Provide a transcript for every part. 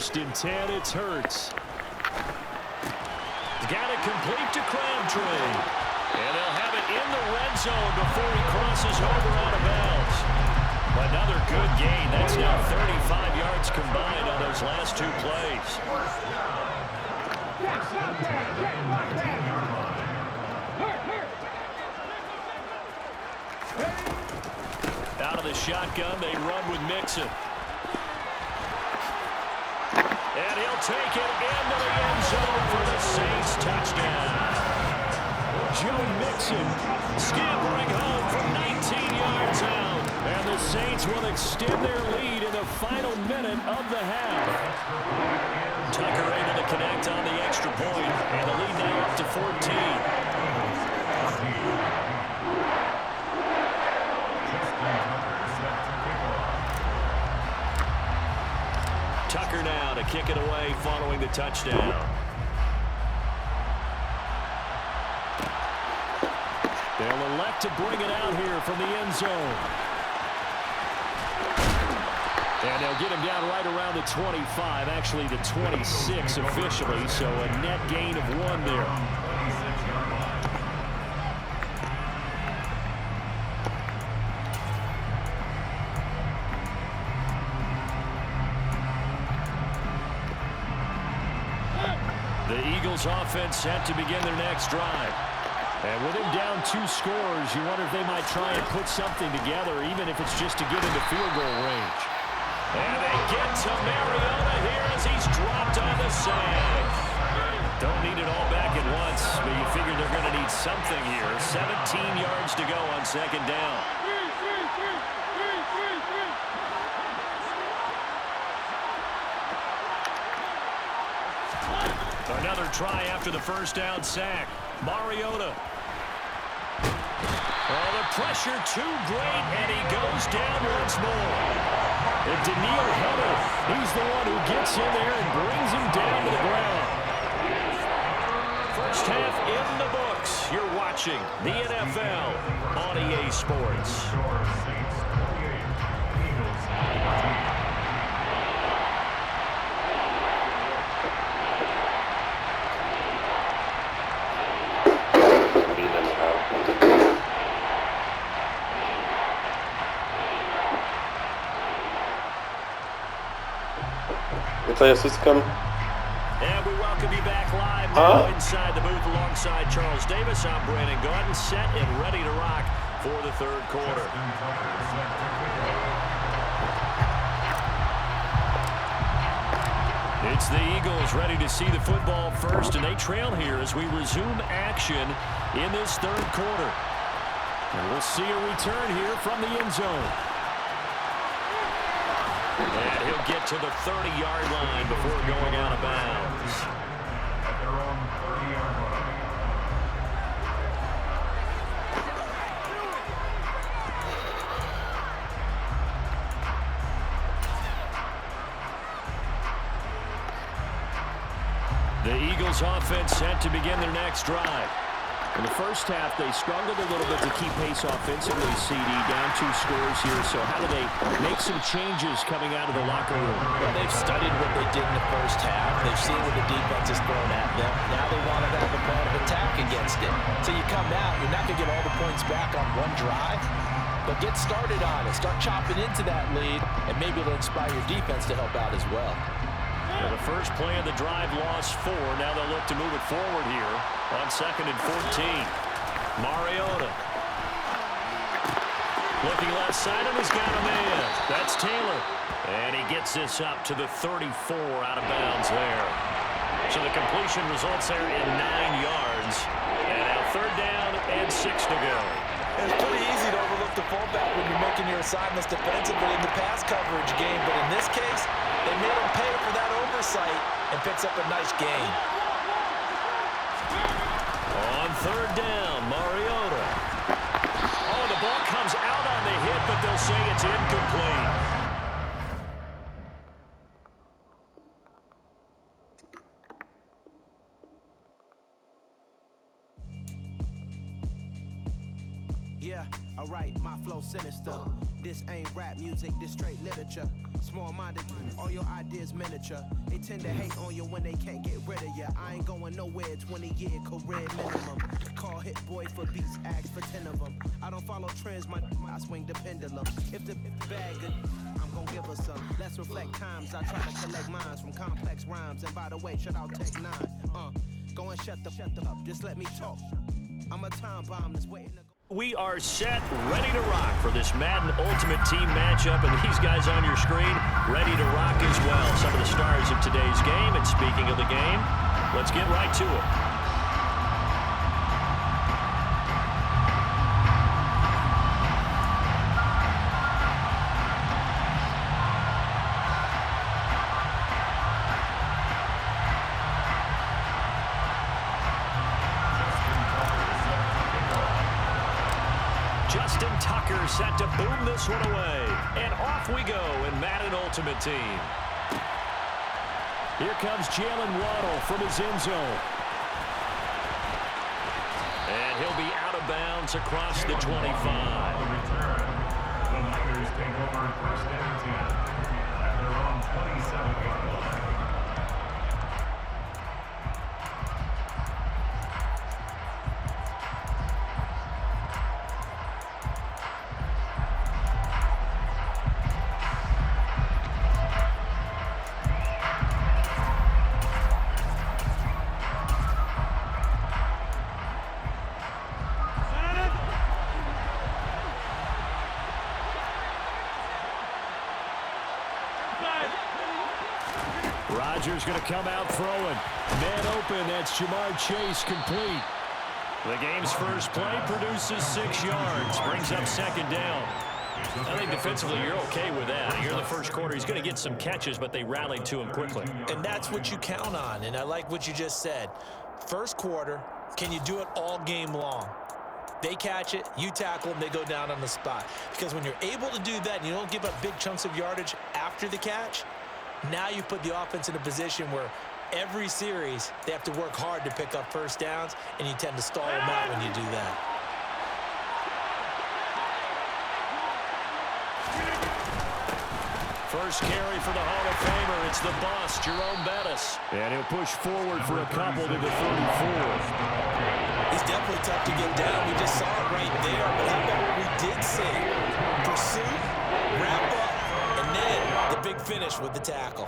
1st and 10. It's Hurts. Got it complete to Crabtree. And they'll have it in the red zone before he crosses over out of bounds. Another good gain. That's now 35 yards combined on those last 2 plays. Out of the shotgun, they run with Mixon. And he'll take it into the end zone for the Saints touchdown. Joe Mixon scampering home from 19 yards out. And the Saints will extend their lead in the final minute of the half. Tucker able to connect on the extra point, and the lead now up to 14. Tucker now to kick it away following the touchdown. They'll elect to bring it out here from the end zone. And they'll get him down right around the 25, actually the 26 officially, so a net gain of 1 there. The Eagles offense set to begin their next drive. And with him down 2 scores, you wonder if they might try and put something together, even if it's just to get into field goal range. And they get to Mariota here as he's dropped on the sand. Don't need it all back at once, but you figure they're going to need something here. 17 yards to go on 2nd down. Another try after the 1st down sack. Mariota. Oh, the pressure too great, and he goes down once more. And Daniil Hunter, he's the one who gets in there and brings him down to the ground. First half in the books. You're watching the NFL on EA Sports. And we welcome you back live now inside the booth alongside Charles Davis. I'm Brandon Gaudin, set and ready to rock for the 3rd quarter. It's the Eagles ready to see the football first, and they trail here as we resume action in this 3rd quarter. And we'll see a return here from the end zone. And he'll get to the 30-yard line before going out of bounds. The Eagles offense set to begin their next drive. In the first half, they struggled a little bit to keep pace offensively, CD, down 2 scores here. So how do they make some changes coming out of the locker room? Well, they've studied what they did in the first half. They've seen what the defense has thrown at them. Now they want to have a plan of attack against it. So you come out, you're not going to get all the points back on one drive, but get started on it. Start chopping into that lead, and maybe it'll inspire your defense to help out as well. Well, the first play of the drive lost 4. Now they'll look to move it forward here on 2nd and 14. Mariota. Looking left side, and he's got a man. That's Taylor. And he gets this up to the 34 out of bounds there. So the completion results there in 9 yards. And now 3rd down and 6 to go. It's pretty easy to overlook the fullback when you're making your assignments defensively in the pass coverage game. But in this case, they made him pay for that oversight and picks up a nice gain. On 3rd down, Mariota. Oh, the ball comes out on the hit, but they'll say it's incomplete. Yeah, alright, my flow sinister. This ain't rap music, this straight literature. Small-minded, all your ideas miniature. They tend to hate on you when they can't get rid of you. I ain't going nowhere, 20-year career minimum. Call Hit Boy for beats, ask for 10 of them. I don't follow trends, I swing the pendulum. If the bag good, I'm gonna give her some. Let's reflect times, I try to collect minds from complex rhymes. And by the way, shut out Tech 9. Go and shut the up, just let me talk. I'm a time bomb that's waiting to go. We are set, ready to rock for this Madden Ultimate Team matchup, and these guys on your screen ready to rock as well. Some of the stars of today's game, and speaking of the game, let's get right to it. Set to boom this one away. And off we go in Madden Ultimate Team. Here comes Jalen Waddle from his end zone. And he'll be out of bounds across the 25. The Niners take over first and 10 at their own 27-yard line. Rodgers going to come out throwing. Man open, that's Jamar Chase complete. The game's first play produces 6 yards, brings up second down. I think defensively you're okay with that. Here in the first quarter, he's going to get some catches, but they rallied to him quickly. And that's what you count on, and I like what you just said. First quarter, can you do it all game long? They catch it, you tackle them, they go down on the spot. Because when you're able to do that and you don't give up big chunks of yardage after the catch, now you put the offense in a position where every series they have to work hard to pick up first downs, and you tend to stall them out when you do that. First carry for the Hall of Famer. It's the boss, Jerome Bettis. And he'll push forward for a couple to the 34. He's definitely tough to get down. We just saw it right there. But how about what we did see? Pursuit, wrap up, and then the big finish with the tackle.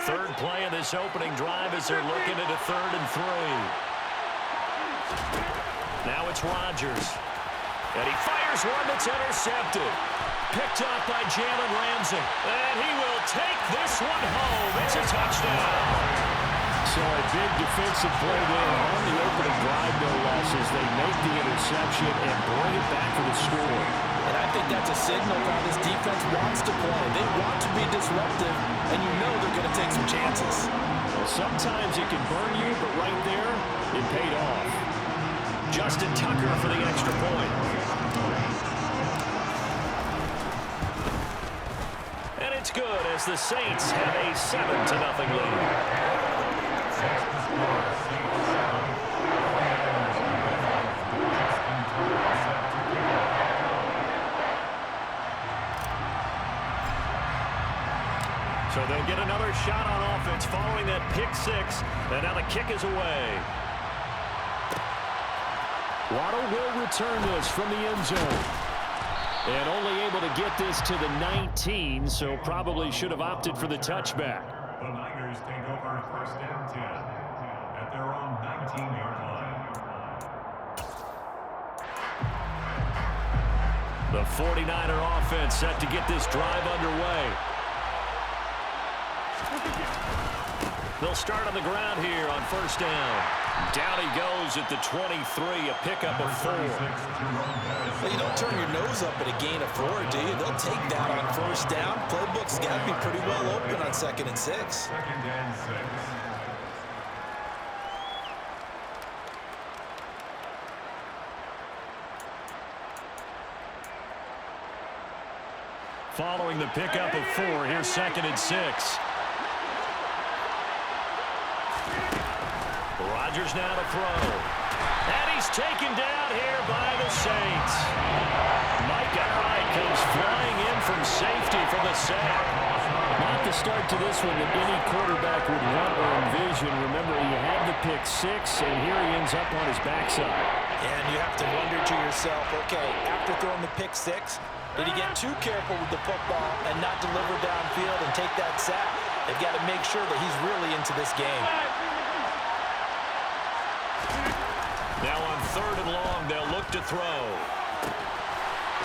Third play of this opening drive as they're looking at a 3rd and 3. Now it's Rodgers. And he fires one that's intercepted. Picked up by Jalen Ramsey. And he will take this one home. It's a touchdown. So a big defensive play there on the opening drive, no less, as they make the interception and bring it back for the score. And I think that's a signal of how this defense wants to play. They want to be disruptive, and you know they're going to take some chances. Well, sometimes it can burn you, but right there, it paid off. Justin Tucker for the extra point. And it's good as the Saints have a 7-0 lead. So they'll get another shot on offense following that pick 6. And now the kick is away. Waddle will return this from the end zone. And only able to get this to the 19, so probably should have opted for the touchback. The Niners take over first and 10 at their own 19-yard line. The 49er offense set to get this drive underway. They'll start on the ground here on first down. Down he goes at the 23, a pickup of 4. Well, you don't turn your nose up at a gain of 4, do you? They'll take that on first down. Playbook's got to be pretty well open on 2nd and 6. 2nd and 6. Following the pickup of 4, here's 2nd and 6. Rodgers now to throw. And he's taken down here by the Saints. Micah Hyde comes flying in from safety for the sack. Not the start to this one that any quarterback would want or envision. Remember, he had the pick six, and here he ends up on his backside. And you have to wonder to yourself, okay, after throwing the pick six, did he get too careful with the football and not deliver downfield and take that sack? They've got to make sure that he's really into this game. Now on 3rd and long, they'll look to throw.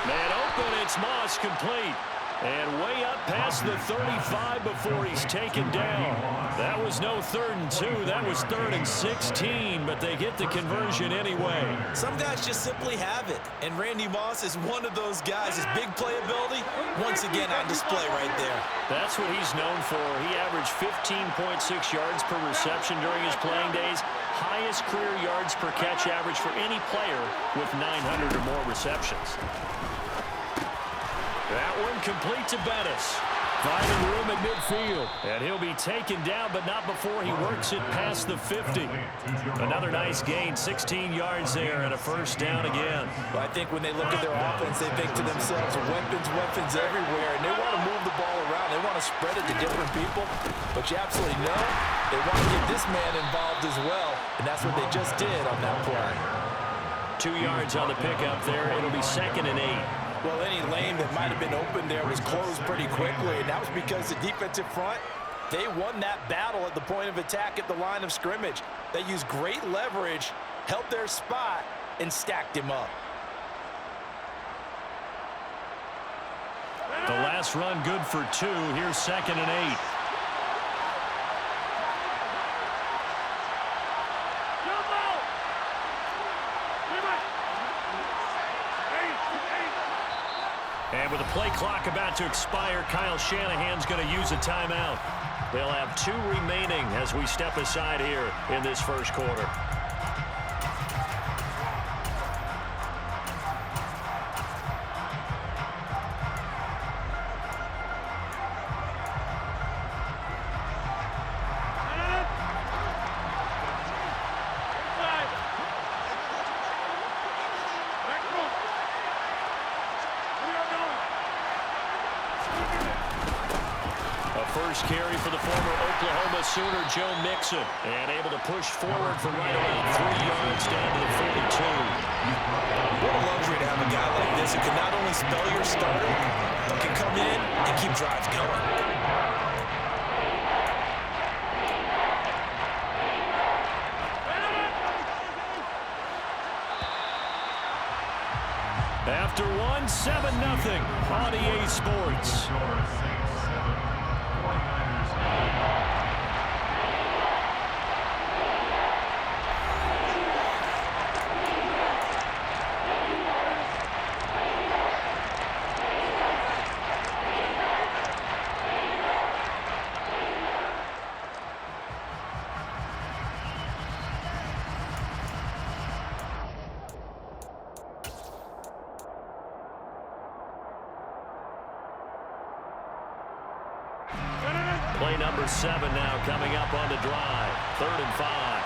Man open, it's Moss, complete. And way up past the 35 before he's taken down. That was no 3rd and 2. That was 3rd and 16, but they get the conversion anyway. Some guys just simply have it, and Randy Moss is one of those guys. His big playability, once again on display right there. That's what he's known for. He averaged 15.6 yards per reception during his playing days. Highest career yards per catch average for any player with 900 or more receptions. That one complete to Bettis. Finding room at midfield. And he'll be taken down, but not before he works it past the 50. Another nice gain, 16 yards there, and a first down again. Well, I think when they look at their offense, they think to themselves, weapons everywhere, and they want to move the ball around. They want to spread it to different people. But you absolutely know they want to get this man involved as well, and that's what they just did on that play. 2 yards on the pickup there. It'll be 2nd and 8. Well, any lane that might have been open there was closed pretty quickly, and that was because the defensive front, they won that battle at the point of attack at the line of scrimmage. They used great leverage, held their spot, and stacked him up. The last run good for 2. Here's 2nd and 8. And with the play clock about to expire, Kyle Shanahan's going to use a timeout. They'll have 2 remaining as we step aside here in this first quarter. First carry for the former Oklahoma Sooner, Joe Mixon, and able to push forward for right around 3 yards down to the 42. What a luxury to have a guy like this who can not only spell your starter, but can come in and keep drives going. After 1, 7-0 on EA Sports. Play number 7 now coming up on the drive. 3rd and 5.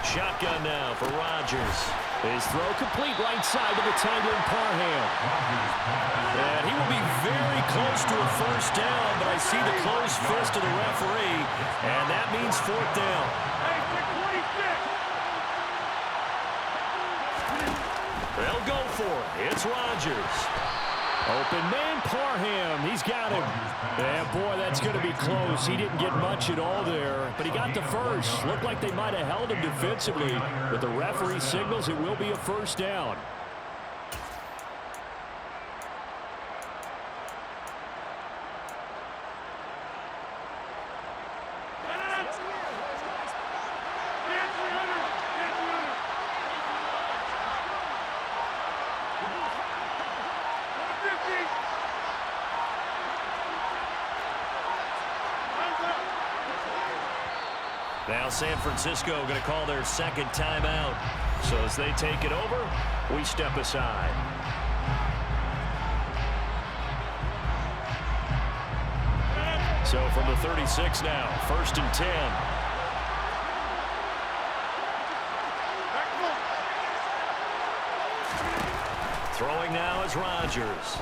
Shotgun now for Rodgers. His throw complete right side to the tight end Parham. And he will be very close to a first down, but I see the closed fist of the referee, and that means 4th down. They'll go for it. It's Rodgers. Open man, Parham. He's got him. Yeah, boy, that's going to be close. He didn't get much at all there, but he got the first. Looked like they might have held him defensively, but the referee signals it will be a first down. Now San Francisco going to call their 2nd timeout. So as they take it over, we step aside. So from the 36 now, 1st and 10. Throwing now is Rodgers.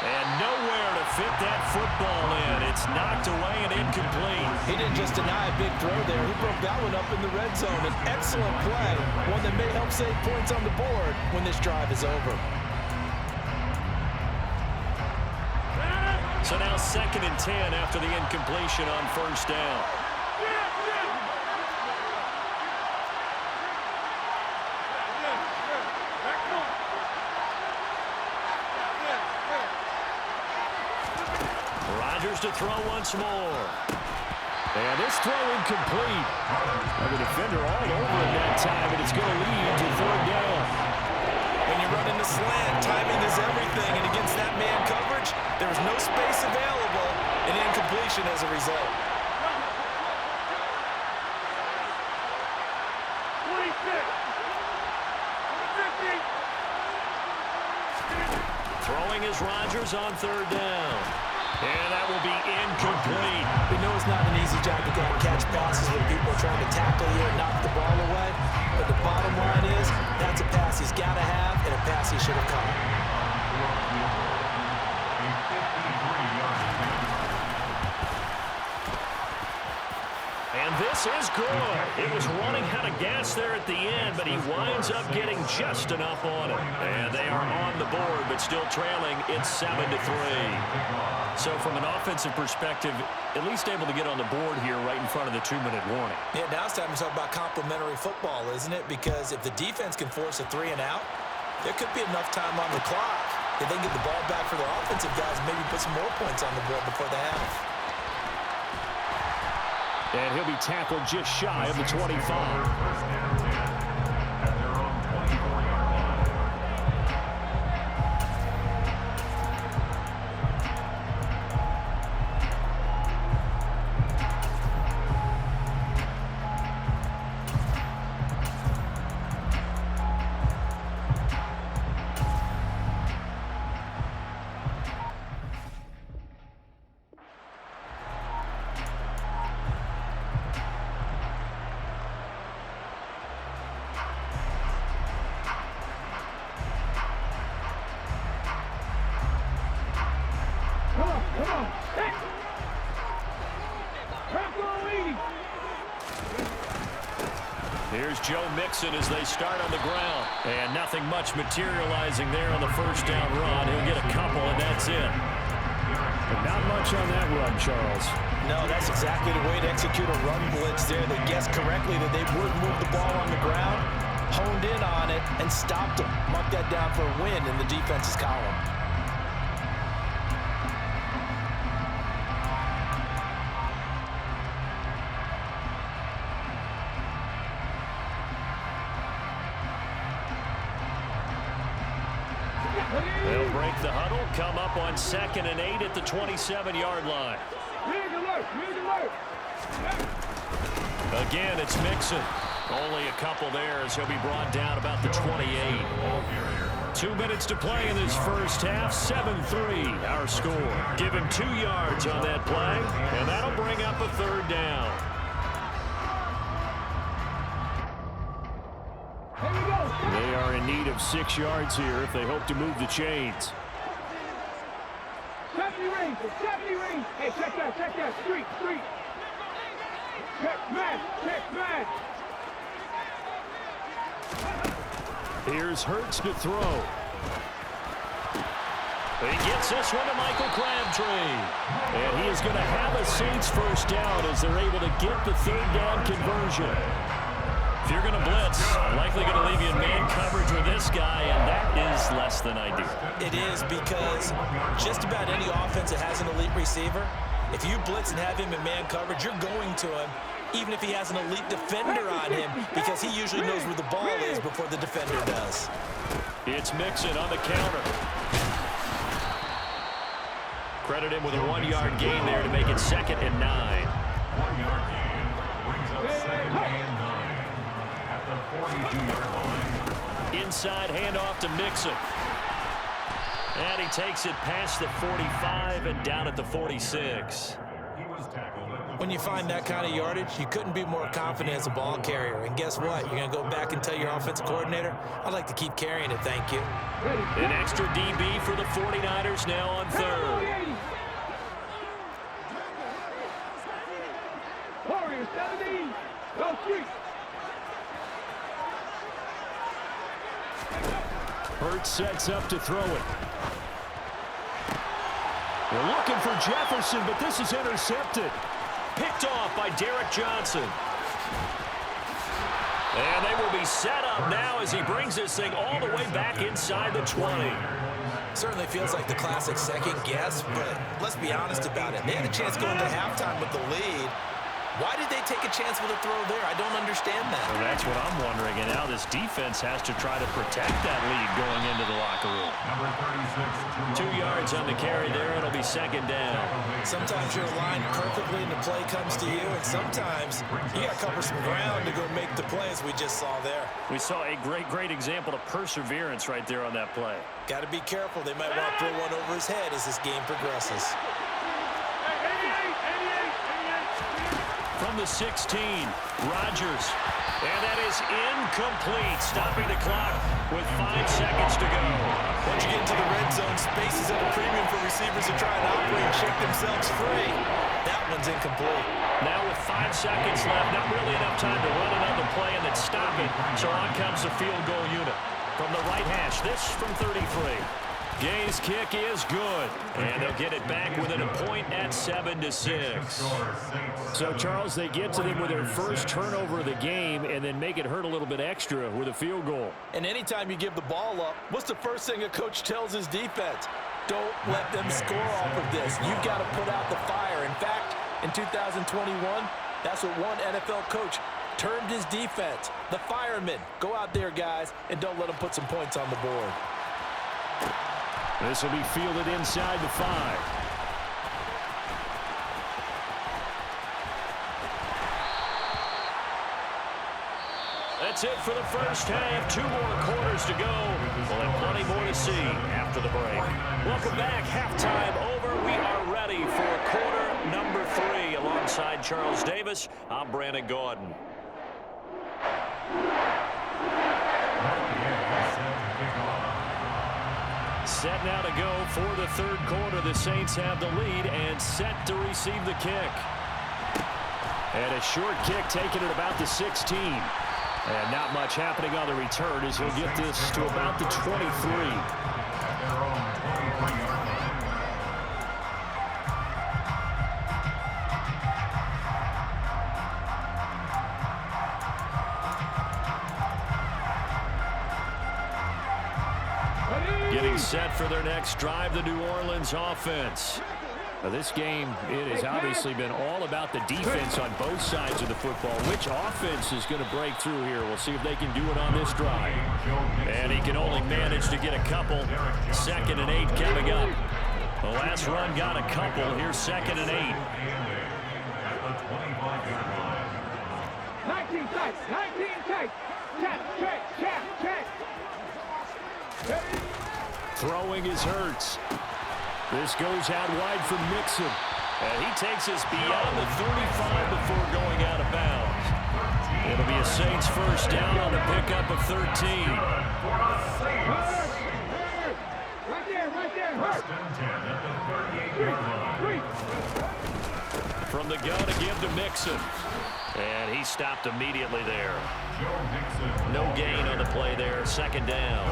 And nowhere to fit that football in. It's knocked away and incomplete. He didn't just deny a big throw there. He broke that one up in the red zone. An excellent play, one that may help save points on the board when this drive is over. So now 2nd and 10 after the incompletion on 1st down. Rodgers to throw once more. And this throw incomplete. The defender all over him that time, and it's going to lead to 3rd down. When you're running the slant, timing is everything, and against that man coverage, there was no space available, and incompletion as a result. Throwing is Rodgers on 3rd down. And that will be incomplete. We know it's not an easy job to go and catch passes when people are trying to tackle you and knock the ball away. But the bottom line is, that's a pass he's got to have and a pass he should have caught. And this is good. It was running out of gas there at the end, but he winds up getting just enough on it. And they are on the board, but still trailing. It's 7-3. So from an offensive perspective, at least able to get on the board here right in front of the 2-minute warning. Yeah, now it's time to talk about complementary football, isn't it? Because if the defense can force a 3 and out, there could be enough time on the clock. If they can get the ball back for their offensive guys, maybe put some more points on the board before the half. And he'll be tackled just shy of the 25. Here's Joe Mixon as they start on the ground. And nothing much materializing there on the 1st down run. He'll get a couple, and that's it. But not much on that run, Charles. No, that's exactly the way to execute a run blitz there. They guessed correctly that they would move the ball on the ground, honed in on it, and stopped them. Mark that down for a win in the defense's column. They'll break the huddle, come up on 2nd and 8 at the 27-yard line. Again, it's Mixon. Only a couple there as he'll be brought down about the 28. 2 minutes to play in this first half. 7-3 our score. Give him 2 yards on that play, and that'll bring up a 3rd down. They are in need of 6 yards here if they hope to move the chains. Safety range. Hey, check that. Street. Check man. Here's Hurts to throw. He gets this one to Michael Crabtree. And he is going to have a Saints 1st down as they're able to get the 3rd down conversion. If you're going to blitz, likely going to leave you in man coverage with this guy, and that is less than ideal. It is, because just about any offense that has an elite receiver, if you blitz and have him in man coverage, you're going to him, even if he has an elite defender on him, because he usually knows where the ball is before the defender does. It's Mixon on the counter. Credit him with a 1-yard gain there to make it 2nd and 9. 1-yard gain brings up 2nd and 9 at the 42-yard line. Inside handoff to Mixon. And he takes it past the 45 and down at the 46. When you find that kind of yardage, you couldn't be more confident as a ball carrier. And guess what? You're going to go back and tell your offensive coordinator, I'd like to keep carrying it, thank you. An extra DB for the 49ers now on third. Warriors 17. Go street. Hurts sets up to throw it. They're looking for Jefferson, but this is intercepted. Picked off by Derek Johnson. And they will be set up now as he brings this thing all the way back inside the 20. Certainly feels like the classic second guess, but let's be honest about it. They had a chance going to halftime with the lead. Why did they take a chance with a throw there? I don't understand that. Well, that's what I'm wondering. And now this defense has to try to protect that lead going into the locker room. Number 36, 2 yards on the carry there. It'll be second down. Sometimes you're aligned perfectly and the play comes to you, and sometimes you got to cover some ground to go make the plays we just saw there. We saw a great example of perseverance right there on that play. Got to be careful. They might want to throw one over his head as this game progresses. From the 16, Rodgers. And that is incomplete, stopping the clock with 5 seconds to go. Once you get into the red zone, space is at a premium for receivers to try and operate and shake themselves free. That one's incomplete. Now with 5 seconds left, not really enough time to run another play and then stop it. So on comes the field goal unit. From the right hash, this from 33. Gay's kick is good, and they'll get it back within a point at 7-6. So, Charles, they get to them with their first turnover of the game and then make it hurt a little bit extra with a field goal. And anytime you give the ball up, what's the first thing a coach tells his defense? Don't let them score off of this. You've got to put out the fire. In fact, in 2021, that's what one NFL coach termed his defense. The firemen. Go out there, guys, and don't let them put some points on the board. This will be fielded inside the 5. That's it for the first half. 2 more quarters to go. We'll have plenty more to see after the break. Welcome back. Halftime over. We are ready for quarter number 3. Alongside Charles Davis, I'm Brandon Gaudin. Set now to go for the third quarter. The Saints have the lead and set to receive the kick. And a short kick taken at about the 16. And not much happening on the return as he'll get this to about the 23. Getting set for their next drive, the New Orleans offense. Now this game, it has obviously been all about the defense on both sides of the football. Which offense is going to break through here? We'll see if they can do it on this drive. And he can only manage to get a couple. 2nd and 8 coming up. The last run got a couple. Here's 2nd and 8. 19 tight, 19 tight. Check. Throwing is Hurts. This goes out wide for Mixon. And he takes us beyond the 35 before going out of bounds. It'll be a Saints first down on the pickup of 13. Right there. From the gun to give to Mixon. And he stopped immediately there. No gain on the play there. 2nd down.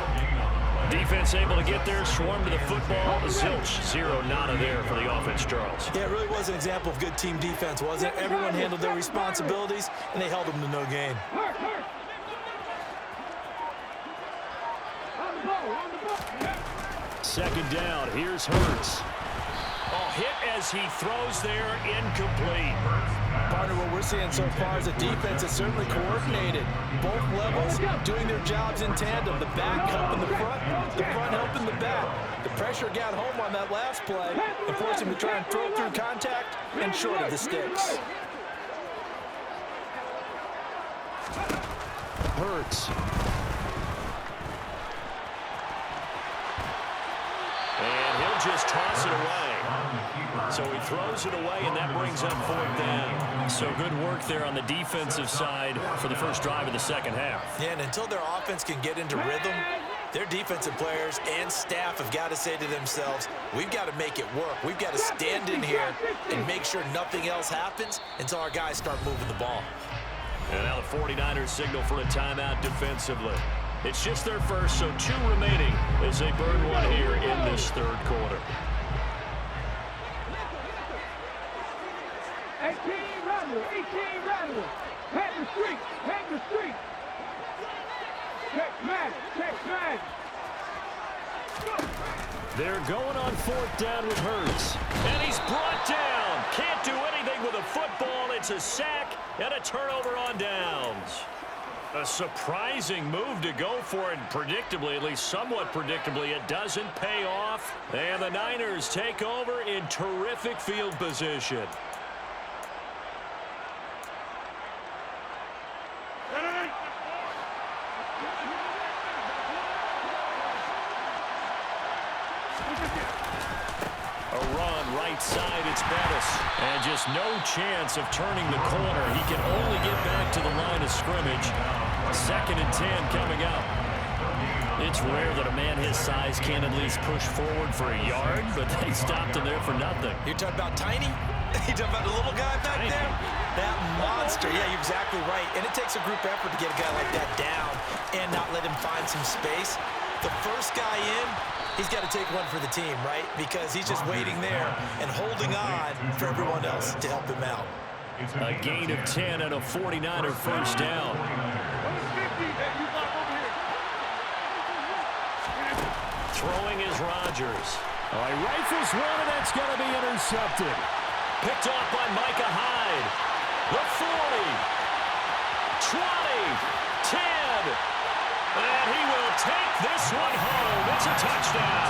Defense able to get there, swarm to the football. Zilch, 0 nada there for the offense, Charles. Yeah, it really was an example of good team defense, wasn't it? Everyone handled their responsibilities, and they held them to no gain. Second down, here's Hurts. Hit as he throws there, incomplete. Partner, what we're seeing so far is a defense that's certainly coordinated. Both levels doing their jobs in tandem. The back helping the front helping the back. The pressure got home on that last play and forced him to try and throw through contact and short of the sticks. Hurts. just toss it away. So he throws it away, and that brings up 4th down. So good work there on the defensive side for the first drive of the second half. Yeah, and until their offense can get into rhythm, their defensive players and staff have got to say to themselves, we've got to make it work. We've got to stand in here and make sure nothing else happens until our guys start moving the ball. And now the 49ers signal for a timeout defensively. It's just their first, so 2 remaining as they burn one here in this third quarter. 18 Randall. Head the street. Check man. They're going on 4th down with Hurts. And he's brought down. Can't do anything with a football. It's a sack and a turnover on downs. A surprising move to go for it, and predictably, at least somewhat predictably, it doesn't pay off. And the Niners take over in terrific field position. Right side, it's Bettis. And just no chance of turning the corner. He can only get back to the line of scrimmage. 2nd and 10 coming up. It's rare that a man his size can at least push forward for a yard, but they stopped him there for nothing. You're talking about tiny? You're talking about the little guy back there? That monster. Yeah, you're exactly right. And it takes a group effort to get a guy like that down and not let him find some space. The first guy in, he's got to take one for the team, right? Because he's just waiting there and holding on for everyone else to help him out. A gain of 10 and a 49er first down. Throwing is Rodgers. All right, rifles one, and that's going to be intercepted. Picked off by Micah Hyde. The 40, 20, 10. And he will take this one home. It's a touchdown.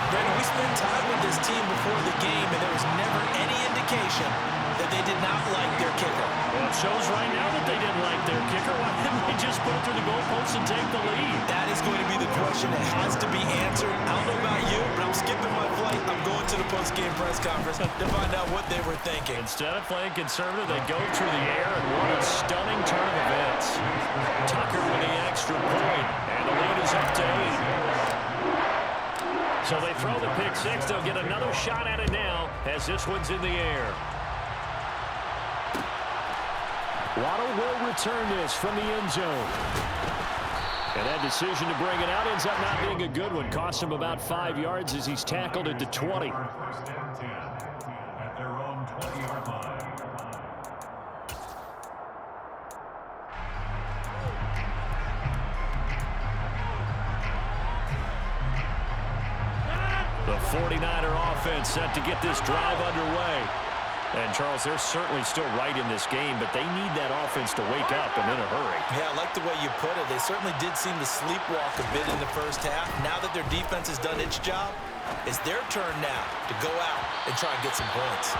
Brandon, we spent time with this team before the game, and there was never any indication that they did not like their kicker. Well, it shows right now that they didn't like their kicker. Why didn't they just put it through the goalpost and take the lead? That is going to be the question that has to be answered. I don't know about you, but I'm skipping my flight. I'm going to the post-game press conference to find out what they were thinking. Instead of playing conservative, they go through the air, and what a stunning turn of events. Tucker with the extra point, and the lead is up to 8. So they throw the pick 6. They'll get another shot at it now as this one's in the air. Waddle will return this from the end zone. And that decision to bring it out ends up not being a good one. Cost him about 5 yards as he's tackled at the 20. First and 10 at their own 20-yard line. The 49er offense set to get this drive underway. And, Charles, they're certainly still right in this game, but they need that offense to wake up and in a hurry. Yeah, I like the way you put it. They certainly did seem to sleepwalk a bit in the first half. Now that their defense has done its job, it's their turn now to go out and try and get some points.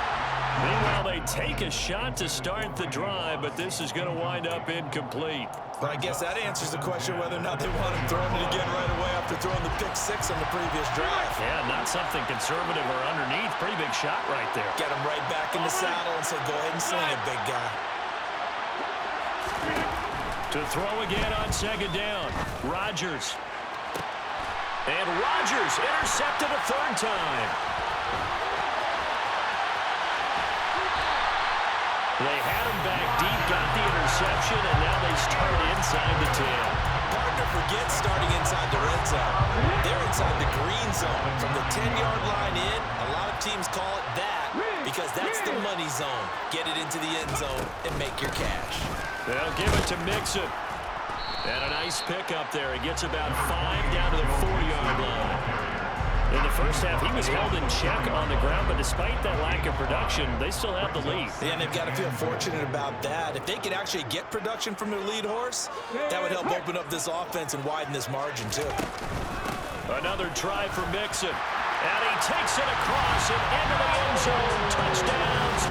Meanwhile, they take a shot to start the drive, but this is going to wind up incomplete. But I guess that answers the question whether or not they want him throwing it again right away after throwing the pick 6 on the previous drive. Yeah, not something conservative or underneath. Pretty big shot right there. Get him right back in the saddle and say, go ahead and sling it, big guy. To throw again on 2nd down. Rodgers. And Rodgers intercepted a 3rd time. They had him back deep, got the interception, and now they start inside the 10. Partner forgets starting inside the red zone. They're inside the green zone. From the 10-yard line in, a lot of teams call it that because that's the money zone. Get it into the end zone and make your cash. They'll give it to Mixon. And a nice pickup there. He gets about 5 down to the 4-yard line. In the first half, he was held in check on the ground, but despite that lack of production, they still have the lead. Yeah, and they've got to feel fortunate about that. If they could actually get production from their lead horse, that would help open up this offense and widen this margin, too. Another try for Mixon. And he takes it across and into the end zone. Touchdowns.